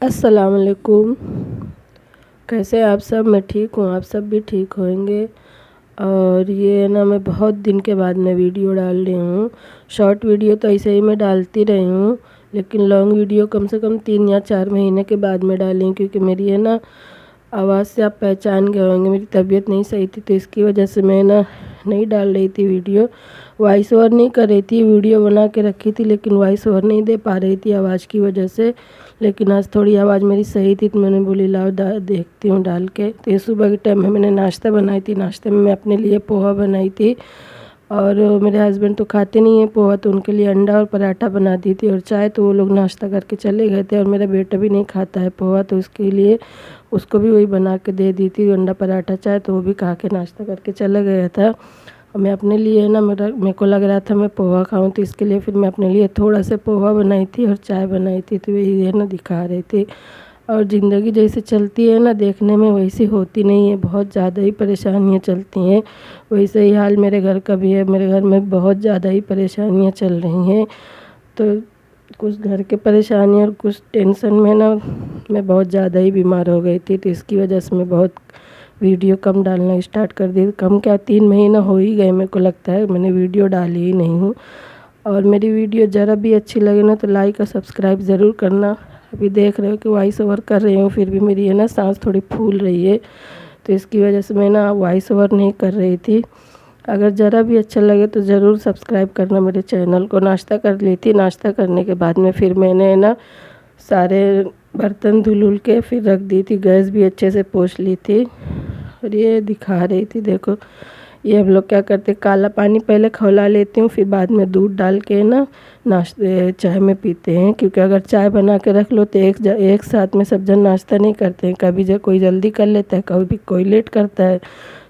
अस्सलाम वालेकुम। कैसे आप सब? मैं ठीक हूँ, आप सब भी ठीक होंगे। और ये ना मैं बहुत दिन के बाद मैं वीडियो डाल रही हूँ। शॉर्ट वीडियो तो ऐसे ही मैं डालती रही हूँ, लेकिन लॉन्ग वीडियो कम से कम 3 या 4 महीने के बाद मैं डाली हूँ, क्योंकि मेरी है ना आवाज़ से आप पहचान गए होंगे, मेरी तबीयत नहीं सही थी, तो इसकी वजह से मैं ना नहीं डाल रही थी वीडियो। वॉइस ओवर नहीं कर रही थी, वीडियो बना के रखी थी, लेकिन वॉइस ओवर नहीं दे पा रही थी आवाज़ की वजह से। लेकिन आज थोड़ी आवाज़ मेरी सही थी, तो मैंने बोली लाओ देखती हूँ डाल के। तो ये सुबह के टाइम में मैंने नाश्ता बनाई थी। नाश्ते में मैं अपने लिए पोहा बनाई थी, और मेरे हस्बैंड तो खाते नहीं हैं पोहा, तो उनके लिए अंडा और पराठा बना दी थी, और चाय। तो वो लोग नाश्ता करके चले गए थे, और मेरा बेटा भी नहीं खाता है पोहा, तो उसके लिए उसको भी वही बना के दे दी थी, अंडा पराठा चाय। तो वो भी खा के नाश्ता करके चला गया था। और मैं अपने लिए ना मेरे को लग रहा था मैं पोहा खाऊं, तो इसके लिए फिर मैं अपने लिए थोड़ा सा पोहा बनाई थी और चाय बनाई थी। तो यही है ना दिखा रही थी। और ज़िंदगी जैसे चलती है ना, देखने में वैसी होती नहीं है, बहुत ज़्यादा ही परेशानियाँ चलती हैं। वैसे ही हाल मेरे घर का भी है। मेरे घर में बहुत ज़्यादा ही परेशानियाँ चल रही हैं। तो कुछ घर के परेशानी और कुछ टेंशन में ना मैं बहुत ज़्यादा ही बीमार हो गई थी, तो इसकी वजह से मैं बहुत वीडियो कम डालना स्टार्ट कर दी। कम क्या, 3 महीना हो ही गए मेरे को लगता है, मैंने वीडियो डाली ही नहीं हूँ। और मेरी वीडियो ज़रा भी अच्छी लगे ना तो लाइक और सब्सक्राइब ज़रूर करना। अभी देख रहे हो कि वॉइस ओवर कर रही हूँ, फिर भी मेरी है ना सांस थोड़ी फूल रही है, तो इसकी वजह से मैं ना वॉइस ओवर नहीं कर रही थी। अगर ज़रा भी अच्छा लगे तो ज़रूर सब्सक्राइब करना मेरे चैनल को। नाश्ता कर ली थी, नाश्ता करने के बाद में फिर मैंने ना सारे बर्तन धुल के फिर रख दी थी, गैस भी अच्छे से पोंछ ली थी। और ये दिखा रही थी, देखो ये हम लोग क्या करते, काला पानी पहले खौला लेती हूँ, फिर बाद में दूध डाल के ना नाश्ते चाय में पीते हैं। क्योंकि अगर चाय बना के रख लो तो एक साथ में सब जन नाश्ता नहीं करते हैं, कभी जब कोई जल्दी कर लेता है, कभी कोई लेट करता है।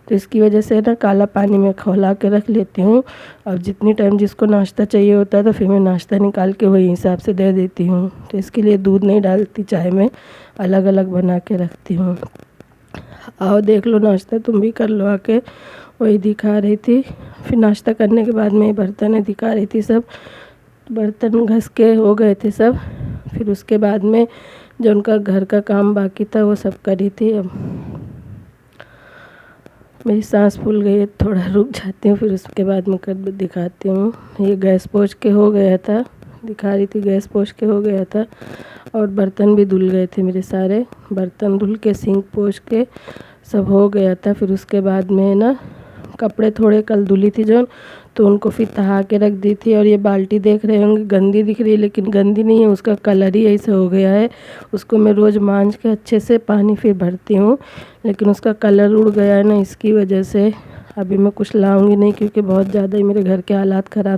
तो इसकी वजह से ना काला पानी में खौला के रख लेती हूँ। और जितनी टाइम जिसको नाश्ता चाहिए होता है तो फिर मैं नाश्ता निकाल के वही हिसाब से दे देती हूँ। तो इसके लिए दूध नहीं डालती चाय में, अलग अलग बना के रखती हूँ। आओ देख लो नाश्ता तुम भी कर लो आके। वही दिखा रही थी। फिर नाश्ता करने के बाद में बर्तन दिखा रही थी, सब बर्तन घस के हो गए थे सब। फिर उसके बाद में जो उनका घर का काम बाकी था वो सब करी थी। अब मेरी सांस फूल गई है, थोड़ा रुक जाती हूँ, फिर उसके बाद में कर दिखाती हूँ। ये गैस पोंछ के हो गया था, दिखा रही थी, गैस पोंछ के हो गया था। और बर्तन भी धुल गए थे मेरे सारे, बर्तन धुल के सिंक पोंछ के सब हो गया था। फिर उसके बाद में ना कपड़े थोड़े कल धुली थी जो, तो उनको फिर तहा के रख दी थी। और ये बाल्टी देख रहे होंगे गंदी दिख रही है, लेकिन गंदी नहीं है, उसका कलर ही ऐसे हो गया है। उसको मैं रोज़ मांज के अच्छे से पानी फिर भरती हूँ, लेकिन उसका कलर उड़ गया है ना, इसकी वजह से अभी मैं कुछ लाऊंगी नहीं, क्योंकि बहुत ज़्यादा ही मेरे घर के हालात ख़राब